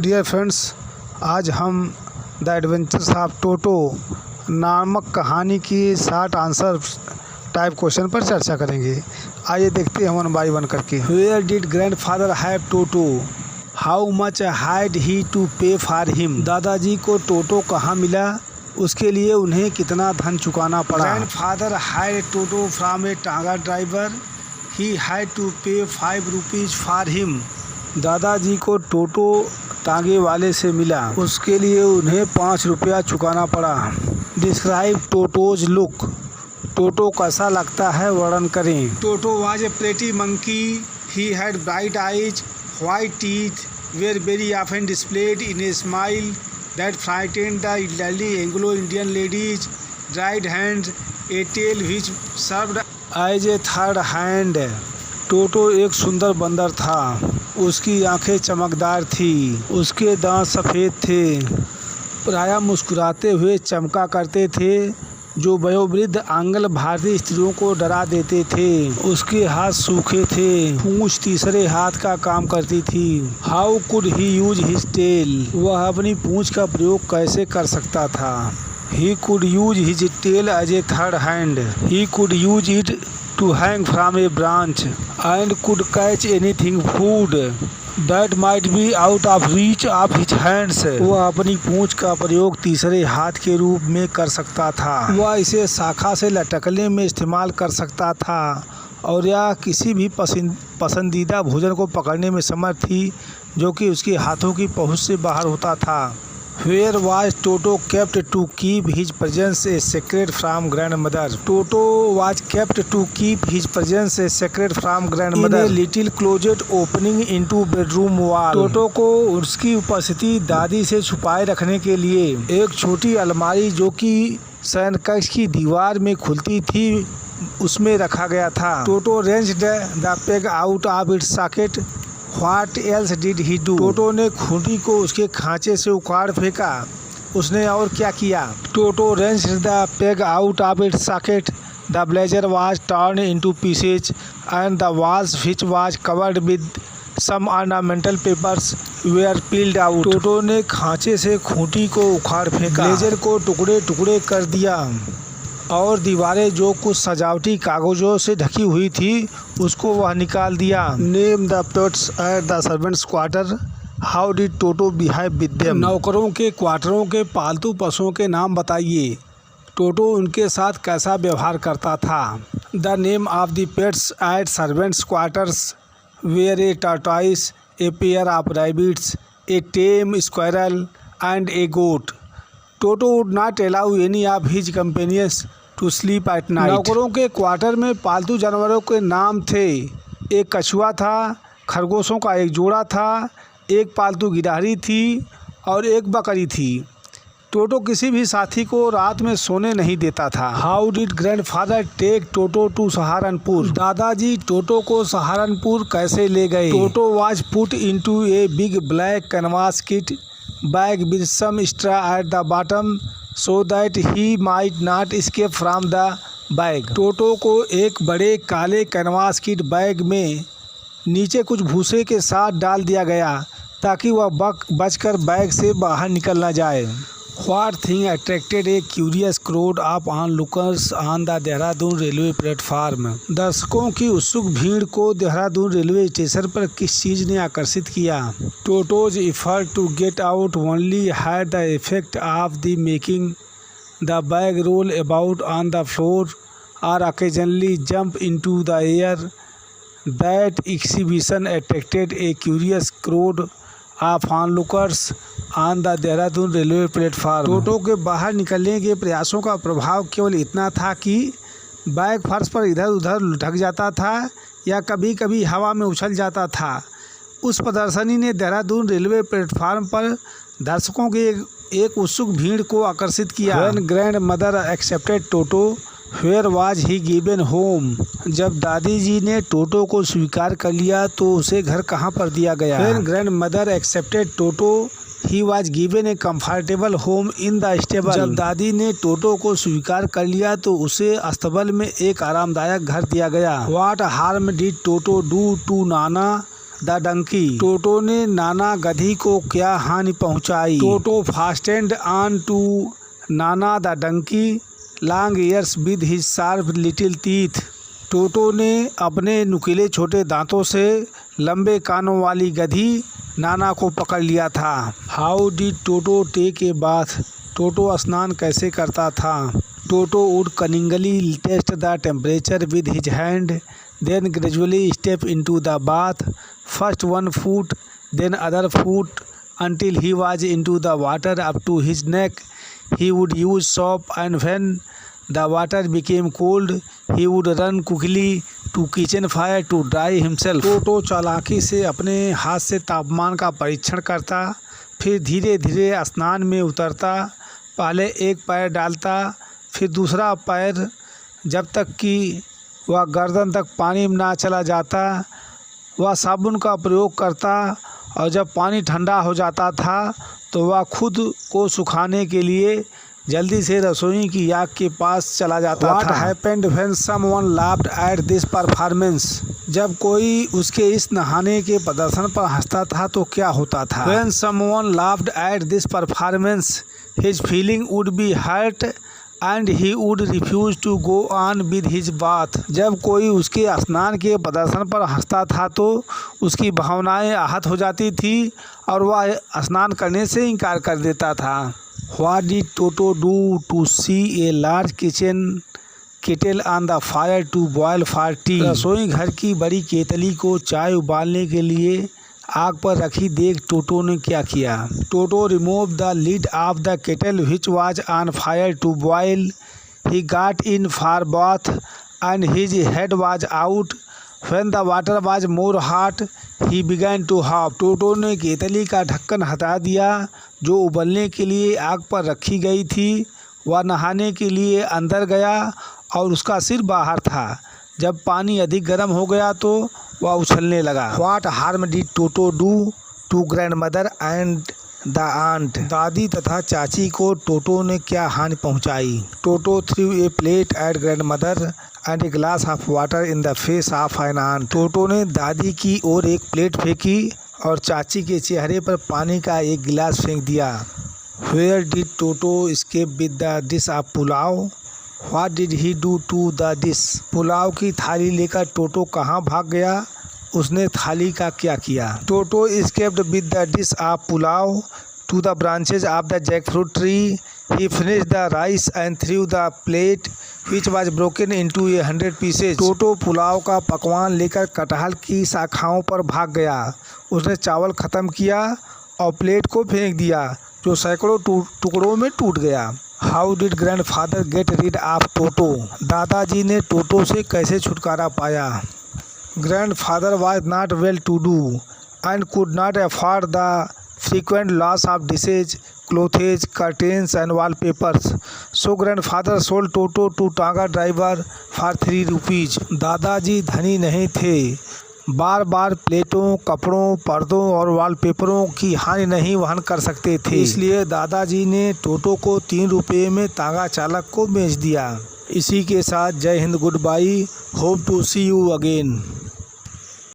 Dear friends, आज हम the adventures of Toto नामक कहानी की 60 आंसर टाइप क्वेश्चन पर चर्चा करेंगे। आइए देखते हैं वन बाय वन करके। Where did grandfather have Toto? How much had he to pay for him? दादाजी को टोटो कहाँ मिला? उसके लिए उन्हें कितना धन चुकाना पड़ा? ग्रैंडफादर हैड टोटो फ्रॉम ए टांगा ड्राइवर। ही हैड टू पे 5 रुपीज़ फॉर हिम। दादाजी को टोटो टांगे वाले से मिला, उसके लिए उन्हें 5 रुपया चुकाना पड़ा। Describe टोटोज look. टोटो कैसा लगता है, वर्णन करें। टोटो was a pretty monkey. He had bright eyes, white teeth, were very often displayed in a smile that frightened the elderly Anglo-Indian ladies. Dried hands, a tail which served as a third hand. टोटो एक सुंदर बंदर था। उसकी आंखें चमकदार थी, उसके दांत सफ़ेद थे, प्रायः मुस्कुराते हुए चमका करते थे, जो वयोवृद्ध आंग्ल भारतीय स्त्रियों को डरा देते थे। उसके हाथ सूखे थे, पूंछ तीसरे हाथ का काम करती थी। How could he use his tail? वह अपनी पूंछ का प्रयोग कैसे कर सकता था? He could use his tail as a third hand. He could use it to hang from a branch and could catch anything food that might be out of reach of his hands. वह अपनी पूंछ का प्रयोग तीसरे हाथ के रूप में कर सकता था। वह इसे शाखा से लटकने में इस्तेमाल कर सकता था और या किसी भी पसंदीदा भोजन को पकड़ने में समर्थ थी जो कि उसके हाथों की पहुंच से बाहर होता था। Where was Toto kept to keep his presence a secret from grandmother? Toto was kept to keep his presence a secret from grandmother in a little closet opening into bedroom wall. टोटो को उसकी उपस्थिति दादी से छुपाए रखने के लिए एक छोटी अलमारी जो कि शयनकक्ष की दीवार में खुलती थी उसमें रखा गया था। टोटो wrenched the peg out of its socket. What else did he do? टोटो ने खूंटी को उसके खांचे से उखाड़ फेंका। उसने और क्या किया? टोटो wrenched the peg out of its socket. The blazer was torn into pieces and the walls, which was covered with some ornamental papers, were peeled out. टोटो ने खांचे से खूंटी को उखाड़ फेंका, ब्लेजर को टुकड़े टुकड़े कर दिया और दीवारें जो कुछ सजावटी कागजों से ढकी हुई थी उसको वह निकाल दिया। Name the pets at the servants quarter. How did toto behave with them? नौकरों के क्वार्टरों के पालतू पशुओं के नाम बताइए। टोटो उनके साथ कैसा व्यवहार करता था? The name of the pets at servants quarters were a tortoise, a pair of rabbits, a tame squirrel and a goat. Toto would not allow any of his companions to sleep at night. नौकरों के quarter में पालतू जानवरों के नाम थे। एक कछुआ था, खरगोशों का एक जोड़ा था, एक पालतू गिरहरी थी और एक बकरी थी। टोटो किसी भी साथी को रात में सोने नहीं देता था। How did grandfather take Toto to Saharanpur? दादाजी टोटो को सहारनपुर कैसे ले गए? Toto was put into a big black canvas kit bag with some straw at the bottom so that he might not escape from the bag. टोटो को एक बड़े काले canvas kit bag में नीचे कुछ भूसे के साथ डाल दिया गया ताकि वह बचकर बैग से बाहर निकल न जाए। What thing attracted a curious crowd of onlookers on the Dehradun railway platform? दर्शकों की उत्सुक भीड़ को देहरादून रेलवे स्टेशन पर किस चीज़ ने आकर्षित किया? टोटोज effort to get out only had the effect of the making the bag roll about on the floor or occasionally jump into the air. That exhibition attracted a curious crowd of onlookers on the Dehradun railway platform. Toto के बाहर निकलने के प्रयासों का प्रभाव केवल इतना था कि बैग फर्श पर इधर उधर लुढ़क जाता था या कभी कभी हवा में उछल जाता था। उस प्रदर्शनी ने देहरादून रेलवे प्लेटफार्म पर दर्शकों की एक उत्सुक भीड़ को आकर्षित किया। When grandmother accepted Toto where was he given home? जब दादी जी ने टोटो को स्वीकार कर लिया तो उसे घर कहाँ पर दिया गया? When grandmother accepted toto he was given A comfortable home in the stable. जब दादी ने टोटो को स्वीकार कर लिया तो उसे अस्तबल में एक आरामदायक घर दिया गया। What harm did Toto do to Nana the donkey. Toto ने नाना गधी को क्या हानि पहुंचाई? Toto fastened on to Nana the donkey long ears with his sharp little teeth. Toto ने अपने नुकीले छोटे दांतों से लंबे कानों वाली गधी नाना को पकड़ लिया था। How did Toto take a bath? Toto स्नान कैसे करता था? Toto would cunningly test the temperature with his hand, then gradually step into the bath, first one foot then other foot until he was into the water up to his neck. He would use soap, and when the water became cold, he would run quickly to kitchen fire to dry himself. टोटो चालाकी से अपने हाथ से तापमान का परीक्षण करता, फिर धीरे धीरे स्नान में उतरता। पहले एक पैर डालता, फिर दूसरा पैर, जब तक कि वह गर्दन तक पानी में ना चला जाता। वह साबुन का प्रयोग करता, और जब पानी ठंडा हो जाता था तो वह खुद को सुखाने के लिए जल्दी से रसोई की आग के पास चला जाता था। What happened when someone laughed at this performance? जब कोई उसके इस नहाने के प्रदर्शन पर हंसता था तो क्या होता था? When someone laughed at this performance, his feeling would be hurt and he would refuse to go on with his bath. जब कोई उसके स्नान के प्रदर्शन पर हंसता था तो उसकी भावनाएं आहत हो जाती थी और वह स्नान करने से इनकार कर देता था। What did Toto do to see a large kitchen kettle on the fire to boil for tea? रसोई घर की बड़ी केतली को चाय उबालने के लिए आग पर रखी देख टोटो ने क्या किया? Toto remove the lid of the kettle which was on fire to boil. He got in for bath and his head was out. When the water was more hot he began to hop. Toto ने केतली का ढक्कन हटा दिया जो उबलने के लिए आग पर रखी गई थी। वह नहाने के लिए अंदर गया और उसका सिर बाहर था। जब पानी अधिक गर्म हो गया तो वह उछलने लगा। What harm did Toto do to grandmother and the aunt? दादी तथा चाची को टोटो ने क्या हानि पहुंचाई? टोटो threw a plate at grandmother and a glass of water in the face of an aunt. टोटो ने दादी की ओर एक प्लेट फेंकी और चाची के चेहरे पर पानी का एक गिलास फेंक दिया। Where did Toto escape with the dish of pulao? What did he do to the dish? Pulao की थाली लेकर टोटो कहाँ भाग गया? उसने थाली का क्या किया? टोटो escaped with the dish of pulao to the branches of the jackfruit tree. He finished the rice and threw the plate which was broken into 100 pieces. टोटो पुलाव का पकवान लेकर कटहल की शाखाओं पर भाग गया। उसने चावल ख़त्म किया और प्लेट को फेंक दिया जो सैकड़ों टुकड़ों में टूट गया। How did grandfather get rid of Toto? दादाजी ने टोटो से कैसे छुटकारा पाया? Grandfather was not well to do and could not afford the frequent loss of dishes, clothes, curtains and wallpapers. So grandfather sold Toto to Tanga driver for 3 rupees. दादाजी धनी नहीं थे, बार बार प्लेटों, कपड़ों, पर्दों और वॉलपेपरों की हानि नहीं वहन कर सकते थे, इसलिए दादाजी ने टोटो को 3 रुपये में तांगा चालक को बेच दिया। इसी के साथ जय हिंद, goodbye, hope to see you again.